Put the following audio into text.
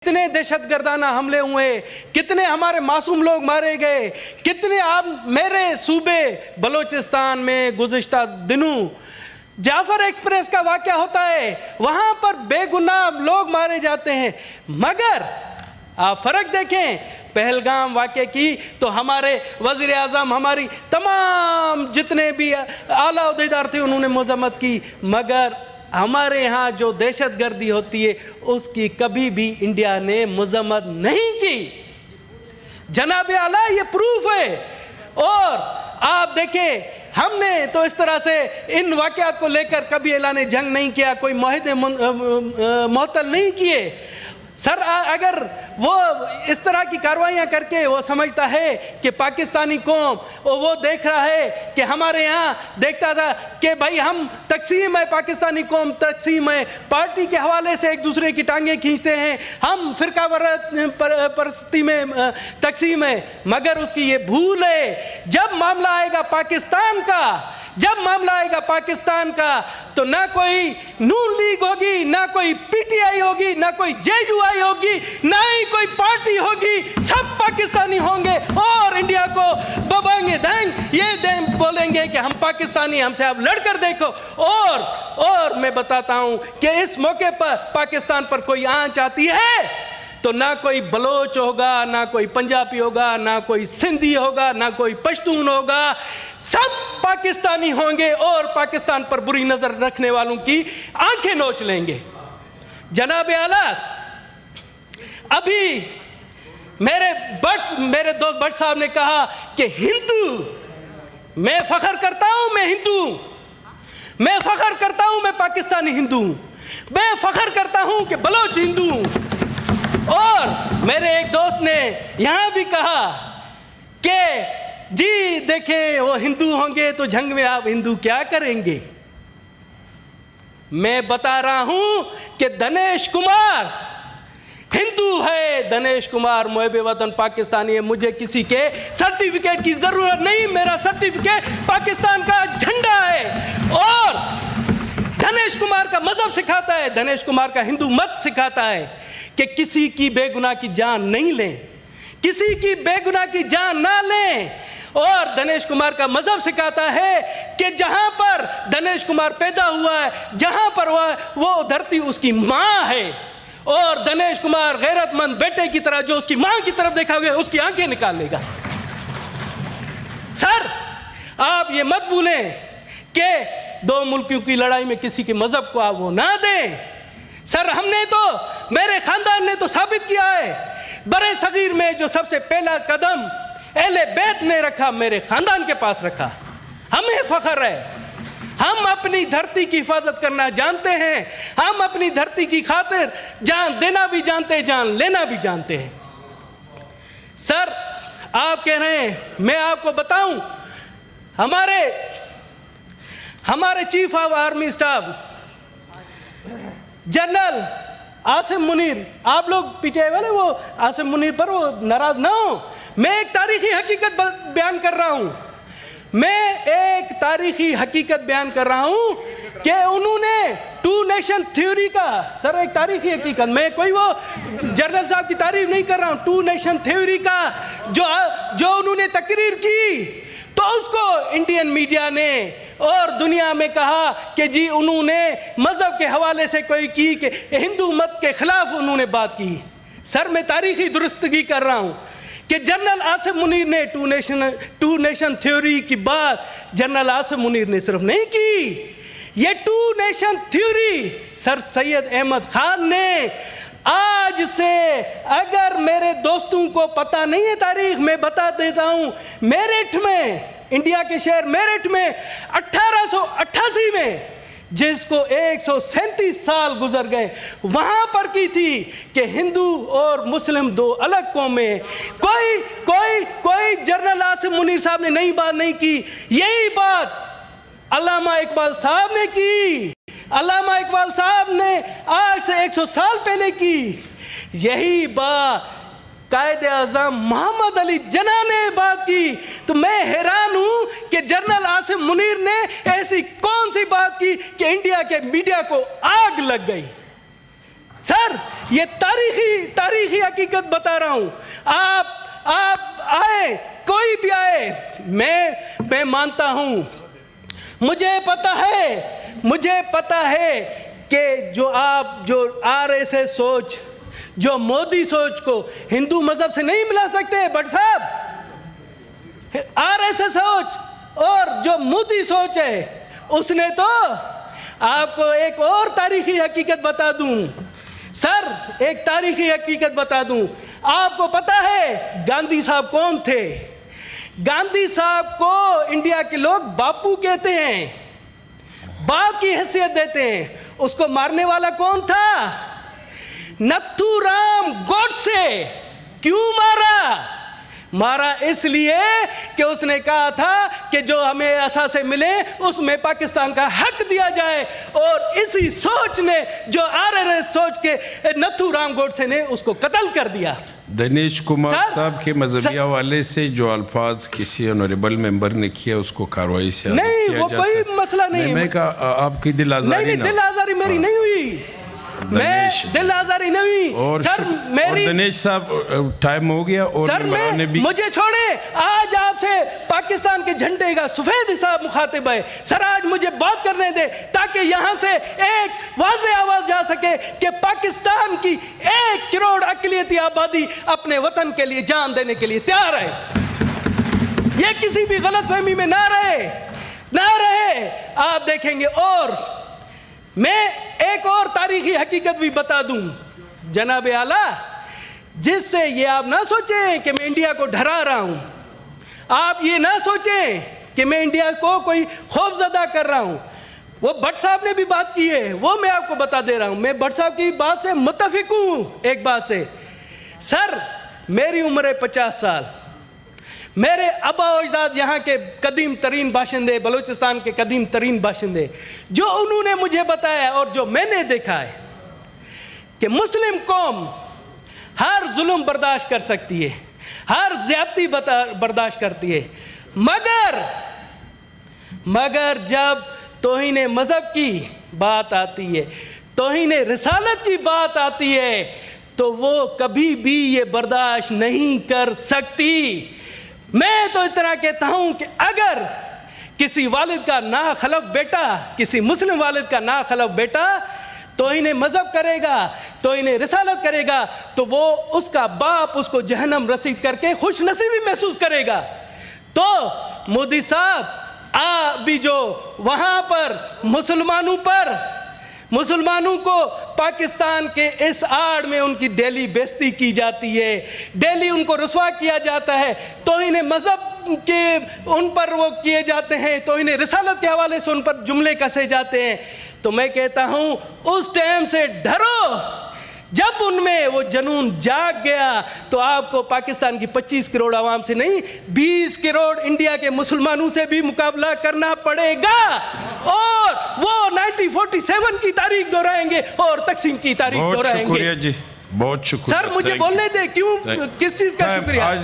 कितने दहशत गर्दाना हमले हुए, कितने हमारे मासूम लोग मारे गए, कितने आप मेरे सूबे बलोचिस्तान में गुज़िश्ता दिनों जाफर एक्सप्रेस का वाक़या होता है, वहाँ पर बेगुनाह लोग मारे जाते हैं। मगर आप फ़र्क देखें पहलगाम वाक़े की तो हमारे वज़ीर आज़म, हमारी तमाम जितने भी आला ओहदेदार थे उन्होंने मज़म्मत की, मगर हमारे यहाँ जो दहशत गर्दी होती है उसकी कभी भी इंडिया ने मज़म्मत नहीं की। जनाब आला ये प्रूफ है। और आप देखें हमने तो इस तरह से इन वाक़यात को लेकर कभी ऐलान जंग नहीं किया, कोई मुआहदे मुअत्तल नहीं किए। सर अगर वो इस तरह की कार्रवाइयाँ करके वो समझता है कि पाकिस्तानी कौम वो देख रहा है कि हमारे यहाँ देखता था कि भाई हम तकसीम है, पाकिस्तानी कौम तकसीम है, पार्टी के हवाले से एक दूसरे की टांगें खींचते हैं, हम फ़िरका परस्ती में तकसीम है, मगर उसकी ये भूल है। जब मामला आएगा पाकिस्तान का, जब मामला आएगा पाकिस्तान का तो ना कोई नून लीग होगी, ना कोई पीटीआई होगी, ना कोई जेयूआई होगी, ना ही कोई पार्टी होगी, सब पाकिस्तानी होंगे और इंडिया को बबाएंगे देंग, ये देंग बोलेंगे कि हम पाकिस्तानी, हमसे आप लड़कर देखो। और मैं बताता हूं कि इस मौके पर पाकिस्तान पर कोई आंच आती है तो ना कोई बलोच होगा, ना कोई पंजाबी होगा, ना कोई सिंधी होगा, ना कोई पश्तून होगा, सब पाकिस्तानी होंगे और पाकिस्तान पर बुरी नजर रखने वालों की आंखें नोच लेंगे। जनाब आला, अभी मेरे दोस्त भट्ट साहब ने कहा कि हिंदू, मैं फख्र करता हूं मैं हिंदू, मैं फख्र करता हूं मैं पाकिस्तानी हिंदू, मैं फख्र करता हूं कि बलोच हिंदू। और मेरे एक दोस्त ने यहां भी कहा कि जी देखें वो हिंदू होंगे तो जंग में आप हिंदू क्या करेंगे। मैं बता रहा हूं कि दिनेश कुमार हिंदू है, दिनेश कुमार मुहिब वतन पाकिस्तानी है, मुझे किसी के सर्टिफिकेट की जरूरत नहीं, मेरा सर्टिफिकेट पाकिस्तान का झंडा है। और दिनेश कुमार का मजहब सिखाता है, दिनेश कुमार का हिंदू मत सिखाता है कि किसी की बेगुनाह की जान नहीं लें, किसी की बेगुनाह की जान ना लें। और दिनेश कुमार का मजहब सिखाता है कि जहां पर दिनेश कुमार पैदा हुआ है, जहां पर वो धरती उसकी मां है, और दिनेश कुमार गैरतमंद बेटे की तरह जो उसकी मां की तरफ देखा गया उसकी आंखें निकाल लेगा। सर आप ये मत भूलें कि दो मुल्कों की लड़ाई में किसी के मजहब को आप वो ना दें। सर हमने तो, मेरे खानदान ने तो साबित किया है, बड़े सगीर में जो सबसे पहला कदम अहले बैत ने रखा मेरे खानदान के पास रखा। हमें फख्र है, हम अपनी धरती की हिफाजत करना जानते हैं, हम अपनी धरती की खातिर जान देना भी जानते हैं, जान लेना भी जानते हैं। सर आप कह रहे हैं, मैं आपको बताऊं, हमारे chief of army staff general Asim Munir, आप लोग पीटीआई वाले वो आसिम मुनीर पर वो नाराज ना हो, मैं एक तारीखी हकीकत बयान कर रहा हूं, मैं एक तारीखी हकीकत बयान कर रहा हूं कि उन्होंने टू नेशन थ्योरी का, सर एक तारीखी हकीकत, मैं कोई वो जनरल साहब की तारीफ नहीं कर रहा हूं, टू नेशन थ्योरी का जो उन्होंने तकरीर की तो उसको इंडियन मीडिया ने और दुनिया में कहा कि जी उन्होंने मजहब के हवाले से कोई की कि हिंदू मत के खिलाफ उन्होंने बात की। सर मैं तारीखी दुरुस्तगी कर रहा हूं कि जनरल आसिम मुनीर ने टू नेशन थ्योरी की बात जनरल आसिम मुनीर ने सिर्फ नहीं की, ये two nation theory Sir Syed Ahmad Khan ने, आज से अगर मेरे दोस्तों को पता नहीं है तारीख, मैं बता देता हूं, मेरठ में, इंडिया के शहर मेरठ में 1888 में जिसको 137 साल गुजर गए, वहां पर की थी कि हिंदू और मुस्लिम दो अलग कौमें। कोई जनरल आसिम मुनीर साहब ने नई बात नहीं की, यही बात अल्लामा इकबाल साहब ने की, अल्लामा इकबाल साहब ने आज से 100 साल पहले की, यही बात कायदे आज़म मोहम्मद अली जिन्ना ने बात की। तो मैं हैरान हूं कि जनरल आसिम मुनीर ने ऐसी कौन सी बात की कि इंडिया के मीडिया को आग लग गई। سر یہ تاریخی حقیقت بتا رہا ہوں. آپ آئے, کوئی بھی آئے, میں مانتا ہوں, مجھے پتا ہے کہ جو RSS سوچ, جو مودی سوچ کو ہندو مذہب سے نہیں ملا سکتے بٹ صاحب. RSS سوچ اور جو مودی سوچ ہے, اس نے تو آپ کو ایک اور تاریخی حقیقت بتا دوں سر, ایک تاریخی حقیقت بتا دوں. آپ کو پتا ہے گاندھی صاحب کون تھے؟ گاندھی صاحب کو انڈیا کے لوگ باپو کہتے ہیں, باپ کی حیثیت دیتے ہیں. اس کو مارنے والا کون تھا؟ نتھو رام گوڈسے. کیوں مارا اس لیے کہ اس نے کہا تھا کہ جو ہمیں اثاثے ملے اس میں پاکستان کا حق دیا جائے, اور اسی سوچ نے, جو RSS سوچ کے نتھو رام گوڈسے نے اس کو قتل کر دیا. دنیش کمار صاحب کے مذہبی حوالے سے جو الفاظ کسی آنریبل ممبر نے کیا اس کو کارروائی سے نہیں, وہ کوئی مسئلہ نہیں. میں کہا آپ کی دل آزاری نہیں, دل آزاری میری نہیں ہوئی, میں دل آزاری نہیں ہوئی سر میری. دنیش صاحب ٹائم ہو گیا, اور سر مجھے چھوڑے. آج آپ سے پاکستان کے جھنڈے کا سفید حساب مخاطب ہے سر. آج مجھے بات کرنے دے تاکہ یہاں سے ایک واضح آواز جا سکے کہ پاکستان کی 1 کروڑ اقلیتی آبادی اپنے وطن کے لیے جان دینے کے لیے تیار ہے. یہ کسی بھی غلط فہمی میں نہ رہے. آپ دیکھیں گے. اور میں ایک اور تاریخی حقیقت بھی بتا دوں جناب اعلیٰ, جس سے یہ آپ نہ سوچیں کہ میں انڈیا کو ڈرا رہا ہوں. آپ یہ نہ سوچیں کہ میں انڈیا کو کوئی خوف زدہ کر رہا ہوں. وہ بٹ صاحب نے بھی بات کی ہے, وہ میں آپ کو بتا دے رہا ہوں. میں بٹ صاحب کی بات سے متفق ہوں. ایک بات سے سر, میری عمر ہے 50 سال. میرے ابا و اجداد یہاں کے قدیم ترین باشندے, بلوچستان کے قدیم ترین باشندے, جو انہوں نے مجھے بتایا اور جو میں نے دیکھا ہے کہ مسلم قوم ہر ظلم برداشت کر سکتی ہے, ہر زیادتی برداشت کرتی ہے, مگر جب توہین مذہب کی بات آتی ہے, توہین رسالت کی بات آتی ہے, تو وہ کبھی بھی یہ برداشت نہیں کر سکتی. میں تو اتنا کہتا ہوں کہ اگر کسی والد کا ناخلف بیٹا, کسی مسلم والد کا ناخلف بیٹا توہین مذہب کرے گا, توہین رسالت کرے گا, تو وہ اس کا باپ اس کو جہنم رسید کر کے خوش نصیبی محسوس کرے گا. تو مودی صاحب بھی جو وہاں پر مسلمانوں کو پاکستان کے اس آڑ میں ان کی ڈیلی بےزتی کی جاتی ہے, ڈیلی ان کو رسوا کیا جاتا ہے, توہین مذہب کے ان پر وہ کیے جاتے ہیں, توہین رسالت کے حوالے سے ان پر جملے کسے جاتے ہیں. تو میں کہتا ہوں اس ٹائم سے ڈرو. جب ان میں وہ جنون جاگ گیا تو آپ کو پاکستان کی 25 کروڑ عوام سے نہیں, 20 کروڑ انڈیا کے مسلمانوں سے بھی مقابلہ کرنا پڑے گا, اور وہ 1947 کی تاریخ دہرائیں گے اور تقسیم کی تاریخ دہرائیں گے. بہت شکریہ جی, بہت شکریہ سر. مجھے بولنے دے, کیوں, کس چیز کا شکریہ؟